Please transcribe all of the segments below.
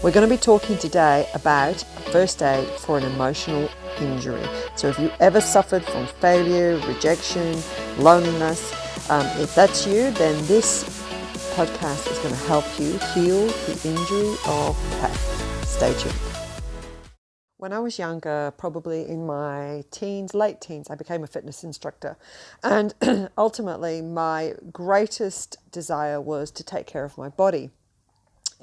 We're going to be talking today about first aid for an emotional injury. So if you ever suffered from failure, rejection, loneliness, if that's you, then this podcast is going to help you heal the injury of the past. Stay tuned. When I was younger, probably in my teens, late teens, I became a fitness instructor. And ultimately, my greatest desire was to take care of my body.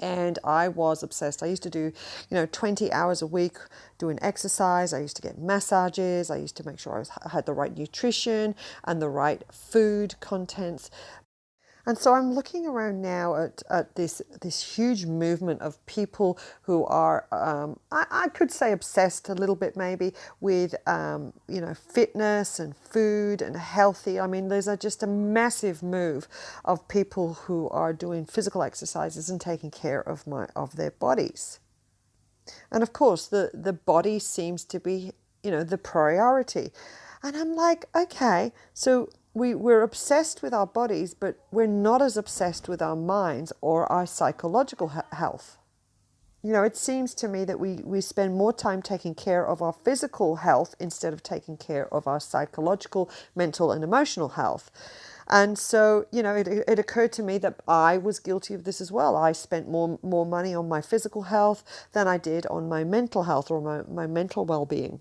And I was obsessed. I used to do, 20 hours a week doing exercise. I used to get massages. I used to make sure I had the right nutrition and the right food contents. And so I'm looking around now at this huge movement of people who are, I could say obsessed a little bit maybe with, fitness and food and healthy. I mean, there's just a massive move of people who are doing physical exercises and taking care of their bodies. And of course, the body seems to be, the priority. And I'm like, okay, so we're obsessed with our bodies, but we're not as obsessed with our minds or our psychological health. It seems to me that we spend more time taking care of our physical health instead of taking care of our psychological, mental, and emotional health. And so, it occurred to me that I was guilty of this as well. I spent more money on my physical health than I did on my mental health or my mental well-being.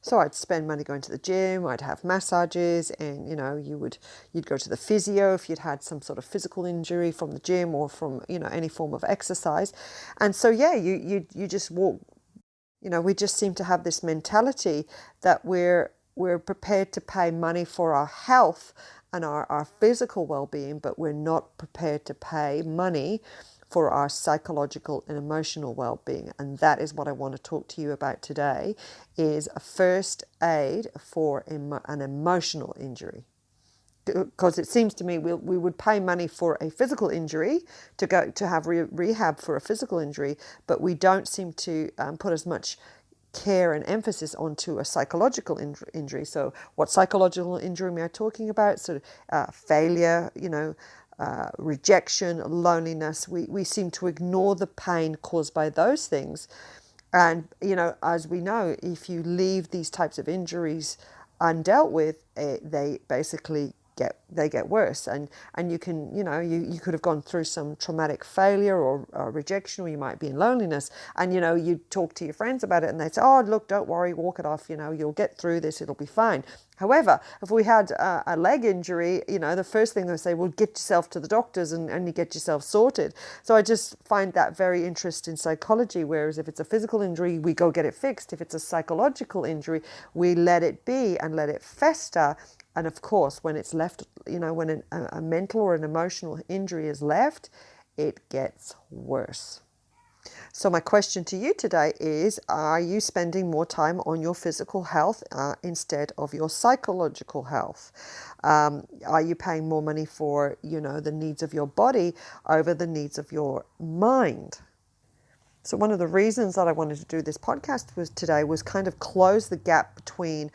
So I'd spend money going to the gym, I'd have massages, and you'd go to the physio if you'd had some sort of physical injury from the gym or from any form of exercise. And so you just walk. We just seem to have this mentality that we're prepared to pay money for our health and our physical well-being, but we're not prepared to pay money for our psychological and emotional well-being. And that is what I want to talk to you about today, is a first aid for an emotional injury. Because it seems to me we would pay money for a physical injury to go to have rehab for a physical injury, but we don't seem to put as much care and emphasis onto a psychological injury. So what psychological injury am I talking about? So failure, rejection, loneliness. We seem to ignore the pain caused by those things. And, as we know, if you leave these types of injuries undealt with, they basically get worse, and you can you could have gone through some traumatic failure or rejection, or you might be in loneliness, and you talk to your friends about it and they say, oh look, don't worry, walk it off, you'll get through this, it'll be fine. However, if we had a leg injury, the first thing they say, well, get yourself to the doctors and you get yourself sorted. So I just find that very interesting in psychology, whereas if it's a physical injury, we go get it fixed. If it's a psychological injury, we let it be and let it fester. And of course, when it's left, when a mental or an emotional injury is left, it gets worse. So my question to you today is, are you spending more time on your physical health instead of your psychological health? Are you paying more money for, the needs of your body over the needs of your mind? So one of the reasons that I wanted to do this podcast was kind of close the gap between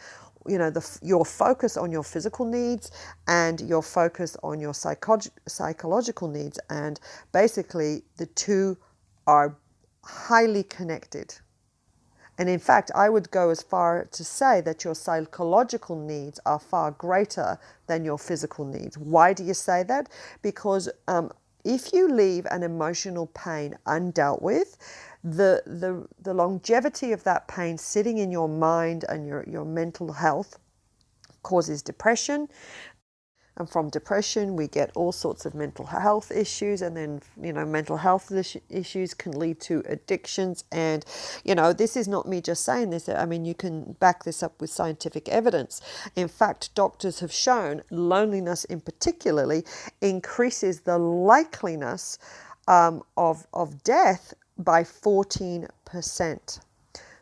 your focus on your physical needs and your focus on your psychological needs. And basically the two are highly connected. And in fact, I would go as far to say that your psychological needs are far greater than your physical needs. Why do you say that? Because if you leave an emotional pain undealt with, the longevity of that pain sitting in your mind and your mental health causes depression. And from depression, we get all sorts of mental health issues. And then, mental health issues can lead to addictions. And, this is not me just saying this. I mean, you can back this up with scientific evidence. In fact, doctors have shown loneliness in particularly increases the likeliness of death by 14%.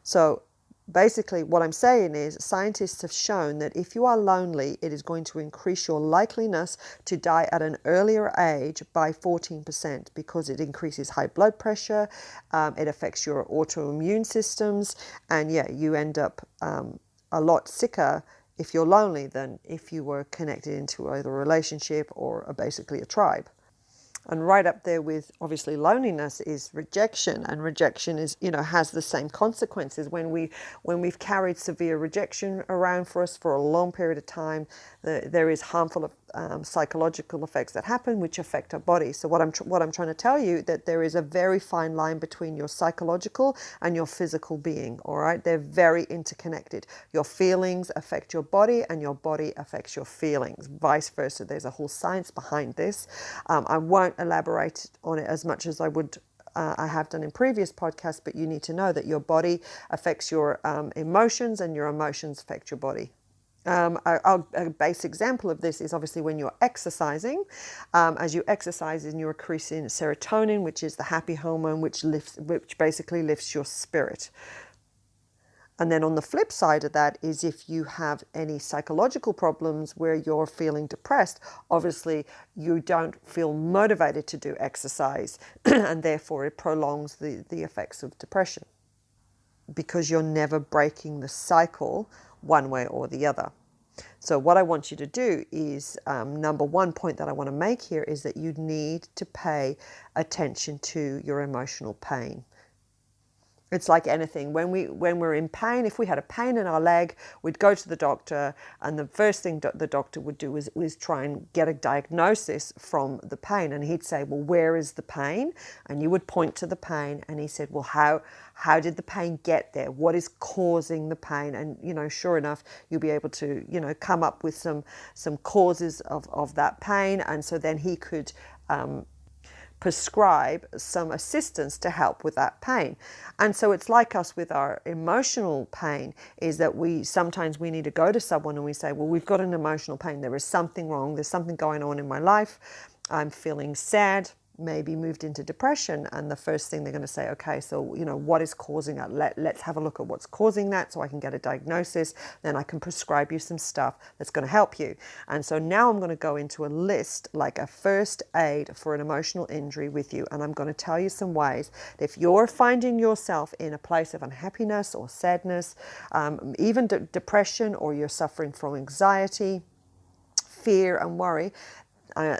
So basically, what I'm saying is scientists have shown that if you are lonely, it is going to increase your likeliness to die at an earlier age by 14% because it increases high blood pressure, it affects your autoimmune systems, and you end up a lot sicker if you're lonely than if you were connected into either a relationship or basically a tribe. And right up there with obviously loneliness is rejection, and rejection is, has the same consequences. When we've carried severe rejection around for us for a long period of time, there is harmful psychological effects that happen, which affect our body. So what I'm trying to tell you, that there is a very fine line between your psychological and your physical being. All right, they're very interconnected. Your feelings affect your body, and your body affects your feelings. Vice versa. There's a whole science behind this. I won't elaborate on it as much as I have done in previous podcasts, but you need to know that your body affects your emotions, and your emotions affect your body. A base example of this is obviously when you're exercising. As you exercise, you're increasing serotonin, which is the happy hormone, which basically lifts your spirit. And then on the flip side of that is if you have any psychological problems where you're feeling depressed, obviously you don't feel motivated to do exercise, and therefore it prolongs the effects of depression, because you're never breaking the cycle one way or the other. So what I want you to do is, number one point that I want to make here is that you need to pay attention to your emotional pain. It's like anything. When we're in pain, if we had a pain in our leg, we'd go to the doctor, and the first thing the doctor would do was try and get a diagnosis from the pain. And he'd say, well, where is the pain? And you would point to the pain, and he said, well, how did the pain get there? What is causing the pain? And, sure enough, you'll be able to, come up with some causes of that pain. And so then he could prescribe some assistance to help with that pain. And so it's like us with our emotional pain, is that sometimes we need to go to someone and we say, well, we've got an emotional pain. There is something wrong. There's something going on in my life. I'm feeling sad, maybe moved into depression. And the first thing they're going to say, okay, so, what is causing it? Let's have a look at what's causing that, so I can get a diagnosis. Then I can prescribe you some stuff that's going to help you. And so now I'm going to go into a list, like a first aid for an emotional injury with you. And I'm going to tell you some ways that if you're finding yourself in a place of unhappiness or sadness, even depression, or you're suffering from anxiety, fear and worry,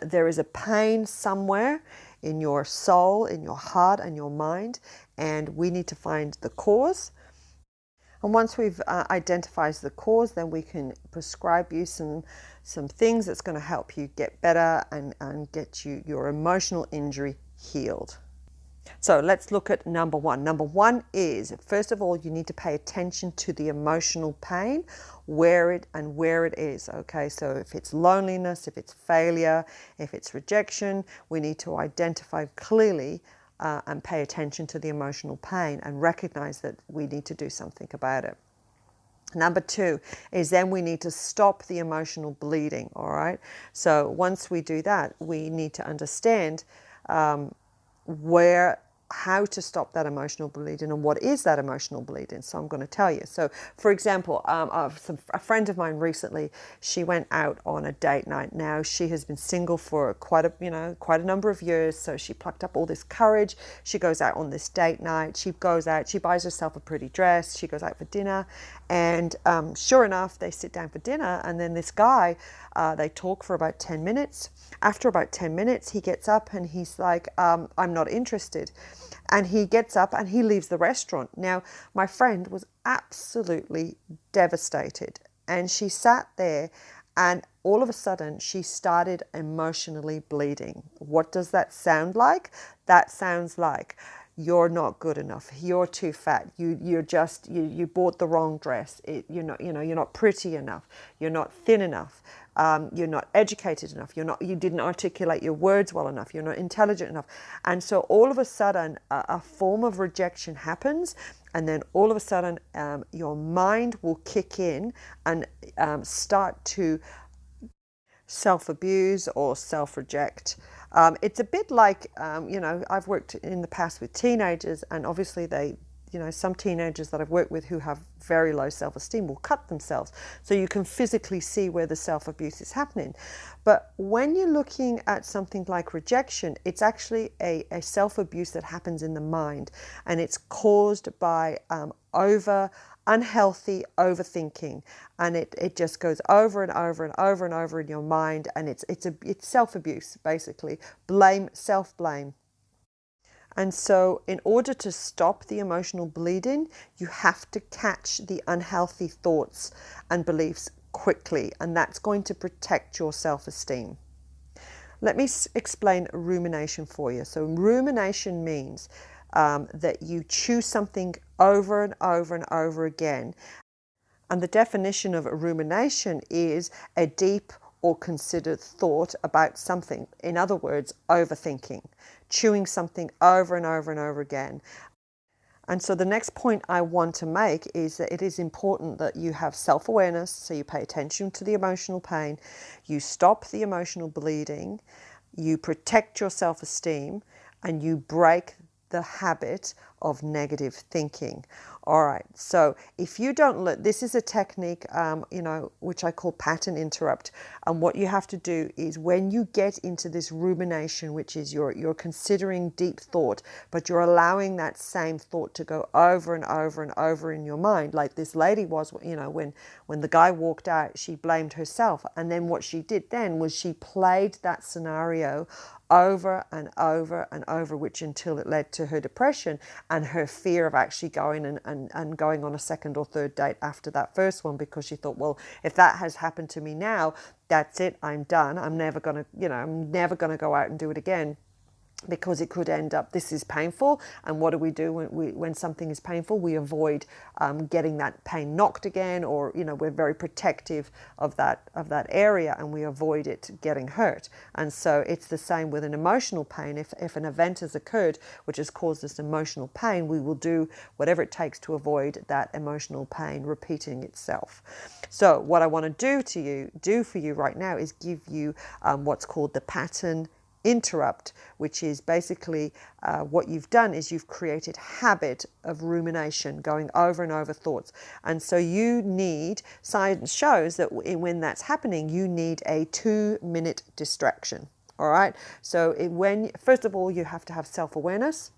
there is a pain somewhere in your soul, in your heart and your mind, and we need to find the cause. And once we've identified the cause, then we can prescribe you some things that's going to help you get better and get your emotional injury healed. So let's look at number one. Number one is, first of all, you need to pay attention to the emotional pain, where it is. Okay, so if it's loneliness, if it's failure, if it's rejection, we need to identify clearly and pay attention to the emotional pain and recognize that we need to do something about it. Number two is then we need to stop the emotional bleeding. All right, so once we do that, we need to understand how to stop that emotional bleeding and what is that emotional bleeding. So I'm going to tell you. So for example, a friend of mine recently, she went out on a date night. Now she has been single for quite a number of years. So she plucked up all this courage. She goes out on this date night. She goes out, she buys herself a pretty dress. She goes out for dinner, and sure enough, they sit down for dinner. And then this guy, they talk for about 10 minutes. After about 10 minutes, he gets up and he's like, I'm not interested. And he gets up and he leaves the restaurant. Now, my friend was absolutely devastated. And she sat there, and all of a sudden she started emotionally bleeding. What does that sound like? That sounds like, you're not good enough. You're too fat. You bought the wrong dress. You're not pretty enough. You're not thin enough. You're not educated enough. You didn't articulate your words well enough. You're not intelligent enough. And so all of a sudden, a form of rejection happens, and then all of a sudden, your mind will kick in and start to self-abuse or self-reject. It's a bit like, I've worked in the past with teenagers, and obviously some teenagers that I've worked with who have very low self-esteem will cut themselves. So you can physically see where the self-abuse is happening. But when you're looking at something like rejection, it's actually a self-abuse that happens in the mind, and it's caused by unhealthy overthinking, and it just goes over and over and over and over in your mind, and it's self-abuse, basically. Self-blame. And so in order to stop the emotional bleeding, you have to catch the unhealthy thoughts and beliefs quickly, and that's going to protect your self-esteem. Let me explain rumination for you. So rumination means that you choose something over and over and over again. And the definition of a rumination is a deep or considered thought about something. In other words, overthinking, chewing something over and over and over again. And so the next point I want to make is that it is important that you have self-awareness, so you pay attention to the emotional pain, you stop the emotional bleeding, you protect your self-esteem, and you break the habit of negative thinking. All right, so if you don't this is a technique, which I call pattern interrupt. And what you have to do is, when you get into this rumination, which is you're considering deep thought, but you're allowing that same thought to go over and over and over in your mind, like this lady was, when the guy walked out, she blamed herself. And then what she did then was she played that scenario over and over and over, which until it led to her depression and her fear of actually going and going on a second or third date after that first one, because she thought, well, if that has happened to me now, that's it, I'm done. I'm never going to go out and do it again, because it could end up, this is painful. And what do we do when something is painful? We avoid getting that pain knocked again, or we're very protective of that area, and we avoid it getting hurt. And so it's the same with an emotional pain. If an event has occurred which has caused us emotional pain, we will do whatever it takes to avoid that emotional pain repeating itself. So what I want to do for you right now is give you what's called the pattern interrupt, which is basically what you've done is you've created habit of rumination, going over and over thoughts. And so science shows that when that's happening, you need a 2-minute distraction. All right. So first of all, you have to have self-awareness.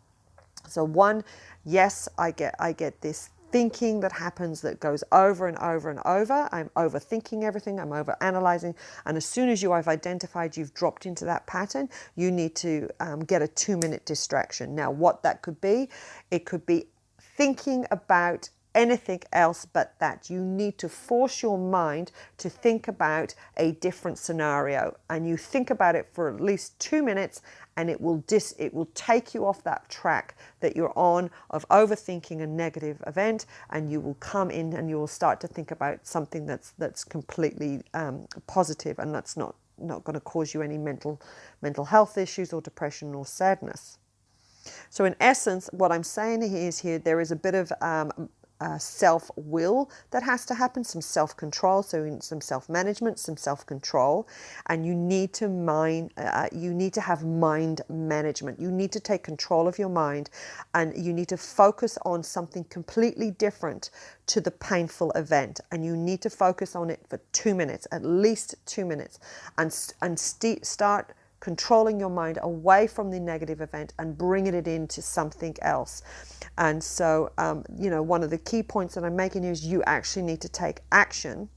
So one, yes, I get this thinking that happens that goes over and over and over. I'm overthinking everything. I'm overanalyzing. And as soon as you've identified you've dropped into that pattern, you need to get a 2-minute distraction. Now, what that could be, it could be thinking about anything else but that. You need to force your mind to think about a different scenario, and you think about it for at least 2 minutes, and it will take you off that track that you're on of overthinking a negative event, and you will come in and you will start to think about something that's completely positive, and that's not going to cause you any mental health issues or depression or sadness. So in essence, what I'm saying is there is a bit of self-will that has to happen, some self-control, so some self-management, some self-control, and you need to have mind management. You need to take control of your mind, and you need to focus on something completely different to the painful event, and you need to focus on it for 2 minutes, at least 2 minutes, and start controlling your mind away from the negative event and bringing it into something else. And so, one of the key points that I'm making is you actually need to take action.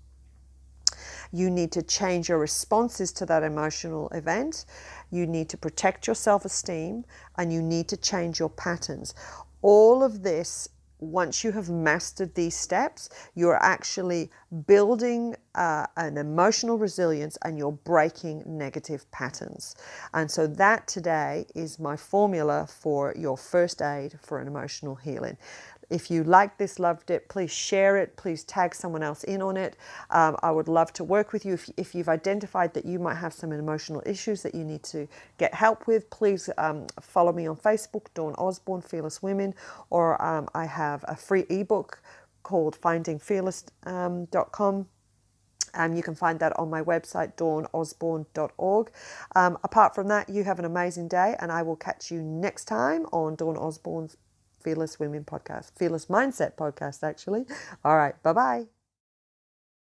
You need to change your responses to that emotional event. You need to protect your self-esteem, and you need to change your patterns. All of this, once you have mastered these steps, you're actually building an emotional resilience, and you're breaking negative patterns. And so that today is my formula for your first aid for an emotional healing. If you liked this, loved it, please share it. Please tag someone else in on it. I would love to work with you. If you've identified that you might have some emotional issues that you need to get help with, please follow me on Facebook, Dawn Osborne, Fearless Women, or I have a free ebook called findingfearless.com. You can find that on my website, dawnosborne.org. Apart from that, you have an amazing day, and I will catch you next time on Dawn Osborne's Fearless Women podcast, Fearless Mindset podcast, actually. All right. Bye-bye.